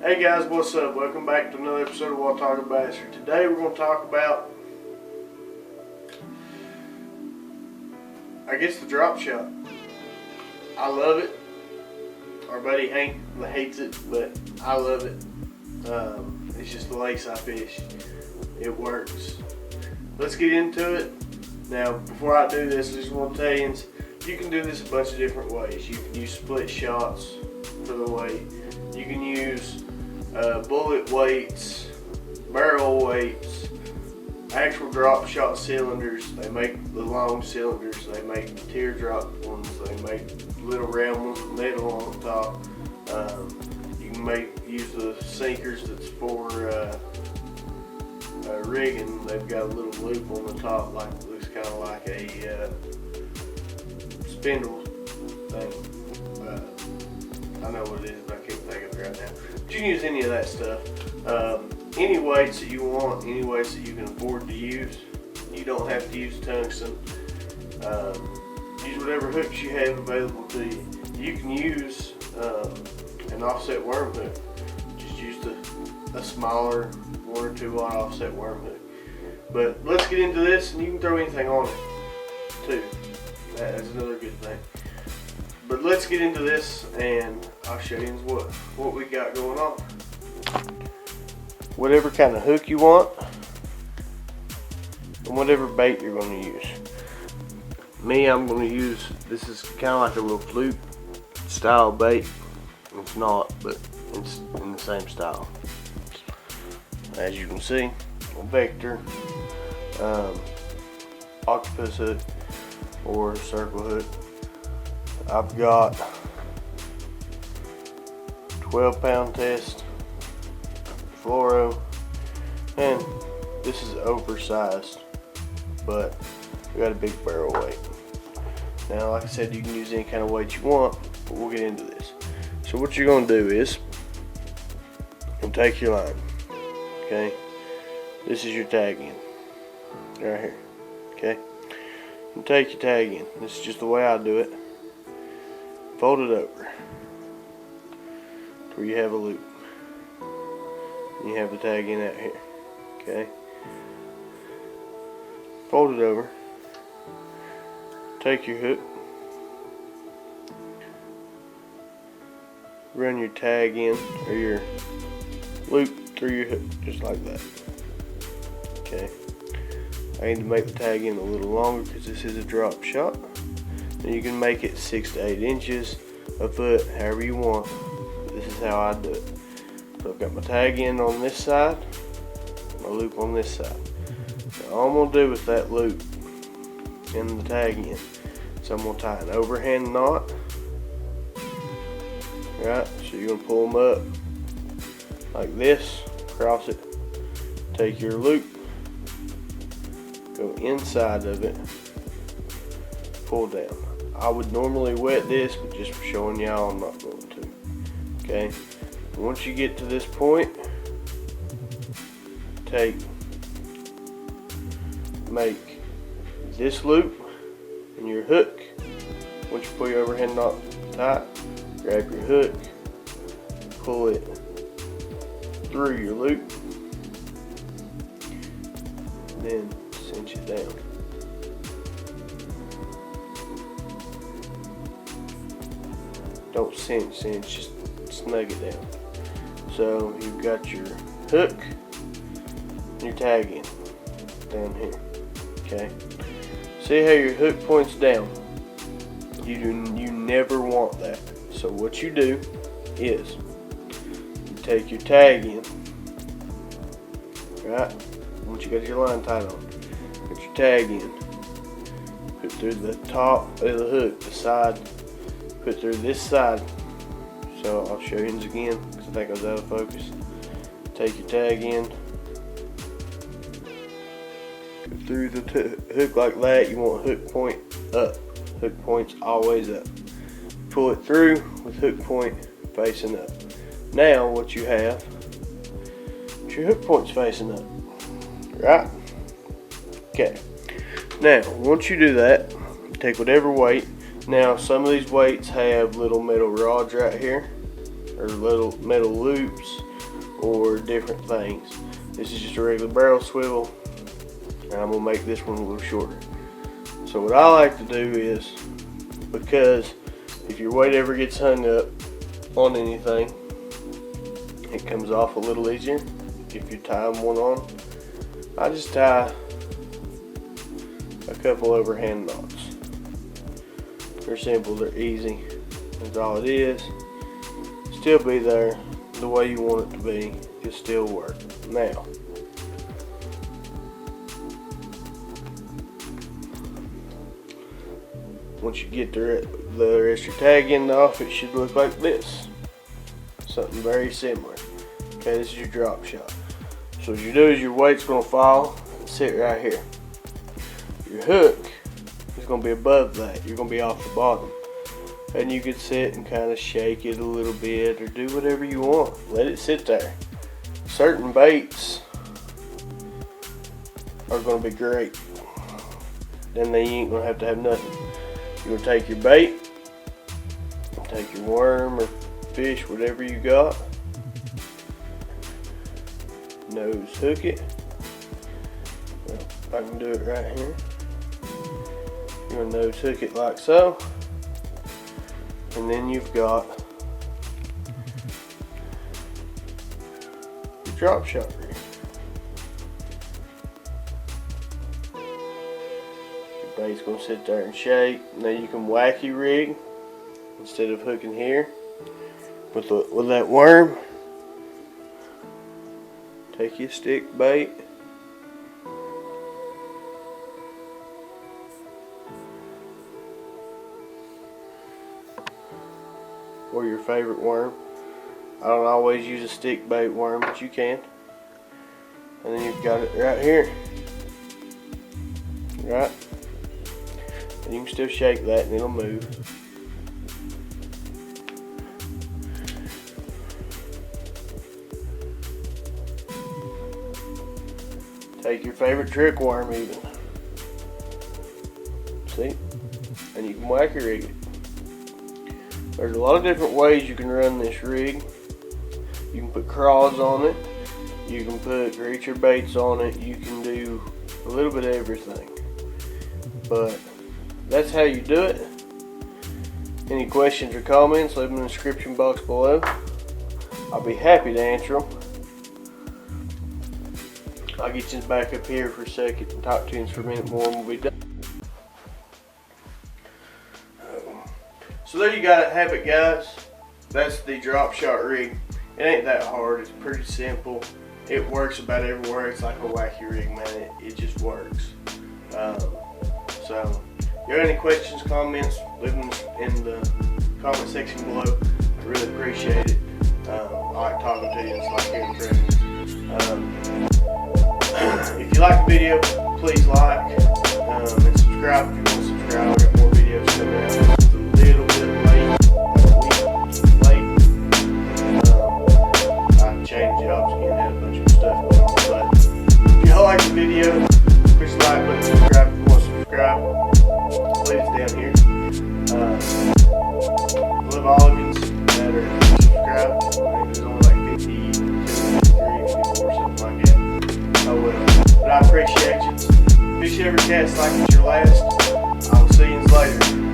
Hey guys, what's up? Welcome back to another episode of Watauga Bastard. Today we're going to talk about, the drop shot. I love it. Our buddy Hank hates it, but I love it. It's just the lakes I fish. It works. Let's get into it. Now, before I do this, I just want to tell you can do this a bunch of different ways. You can use split shots for the weight. You can use bullet weights, barrel weights, actual drop shot cylinders. They make the long cylinders. They make teardrop ones. They make little round ones with metal on the top. You can use the sinkers that's for rigging. They've got a little loop on the top, looks kind of like a spindle thing. I know what it is, but I can't think of it right now. But you can use any of that stuff. Any weights that you want, any weights that you can afford to use. You don't have to use tungsten. Use whatever hooks you have available to you. You can use an offset worm hook. Just use a smaller 1 or 2 aught offset worm hook. But let's get into this, and you can throw anything on it too. That's another good thing. But let's get into this, and I'll show you what we got going on. Whatever kind of hook you want, and whatever bait you're going to use. Me, I'm going to use, this is kind of like a little fluke style bait. It's not, but it's in the same style. As you can see, a Vector, octopus hook, or circle hook. I've got 12-pound test fluoro, and this is oversized, but we got a big barrel weight. Now, like I said, you can use any kind of weight you want, but we'll get into this. So what you're going to do is, you'll take your line, okay? This is your tag end, right here, okay? You take your tag in. This is just the way I do it. Fold it over to where you have a loop. And you have the tag in out here, okay? Fold it over. Take your hook. Run your tag in, or your loop through your hook, just like that. Okay. I need to make the tag in a little longer because this is a drop shot. And you can make it 6 to 8 inches, a foot, however you want. This is how I do it. So I've got my tag in on this side, my loop on this side. So all I'm going to do with that loop and the tag in, so I'm going to tie an overhand knot. Right, so you're going to pull them up like this, cross it, take your loop, go inside of it, pull down. I would normally wet this, but just for showing y'all, I'm not going to. Okay, once you get to this point, make this loop and your hook. Once you pull your overhand knot tight, grab your hook, pull it through your loop, and then cinch it down. Don't cinch, just snug it down. So you've got your hook and your tag in down here. Okay. See how your hook points down? You never want that. So what you do is you take your tag in, right? Once you got your line tied on, put your tag in, put through the top of the hook, the side, put through this side. So I'll show you again because I think I was out of focus. Take your tag in, put through the hook like that. You want hook point up. Hook point's always up. Pull it through with hook point facing up. Now what you have, your hook point's facing up, right? Okay. Now once you do that, take whatever weight. Now some of these weights have little metal rods right here, or little metal loops. or different things. This is just a regular barrel swivel, and I'm gonna make this one a little shorter. So what I like to do is, because if your weight ever gets hung up on anything, it comes off a little easier if you tie one on. I just tie a couple overhand knots. They're simple, they're easy. That's all it is. Still be there the way you want it to be. It still work. Now, once you get the rest of your tag end off, it should look like this. Something very similar. Okay, this is your drop shot. So what you do is your weight's going to fall and sit right here. Your hook is going to be above that. You're going to be off the bottom. And you can sit and kind of shake it a little bit or do whatever you want. Let it sit there. Certain baits are going to be great. Then they ain't going to have nothing. You're going to take your bait, take your worm or fish, whatever you got, nose hook it. Well, I can do it right here. You're going to nose hook it like so. And then you've got your drop shot rig. Your bait's going to sit there and shake. Now you can wacky rig instead of hooking here with that worm. Take your stick bait. Or your favorite worm. I don't always use a stick bait worm, but you can. And then you've got it right here. Right? And you can still shake that and it'll move. Take your favorite trick worm even. See? And you can wacky rig it. There's a lot of different ways you can run this rig. You can put craws on it. You can put creature baits on it. You can do a little bit of everything. But that's how you do it. Any questions or comments, leave them in the description box below. I'll be happy to answer them. I'll get you back up here for a second and talk to you for a minute more and we'll be done. So there you got it, have it guys. That's the drop shot rig. It ain't that hard, it's pretty simple. It works about everywhere. It's like a wacky rig, man. It just works. So if you have any questions, comments, leave them in the comment section below. I really appreciate it. I like talking to you, it's like hearing friends. If you like the video, please like and subscribe if you want to subscribe. I got more videos coming out. It's a little bit late, like a week late. I changed jobs again, had a bunch of stuff going on. But if y'all like the video, push the like button, subscribe if you want to subscribe. Leave it down here. Love all of you that are subscribed. I think there's only like 52, 53, 54, something like that. Oh well, but I appreciate you. Fish every cast like it's your last. I will see you later.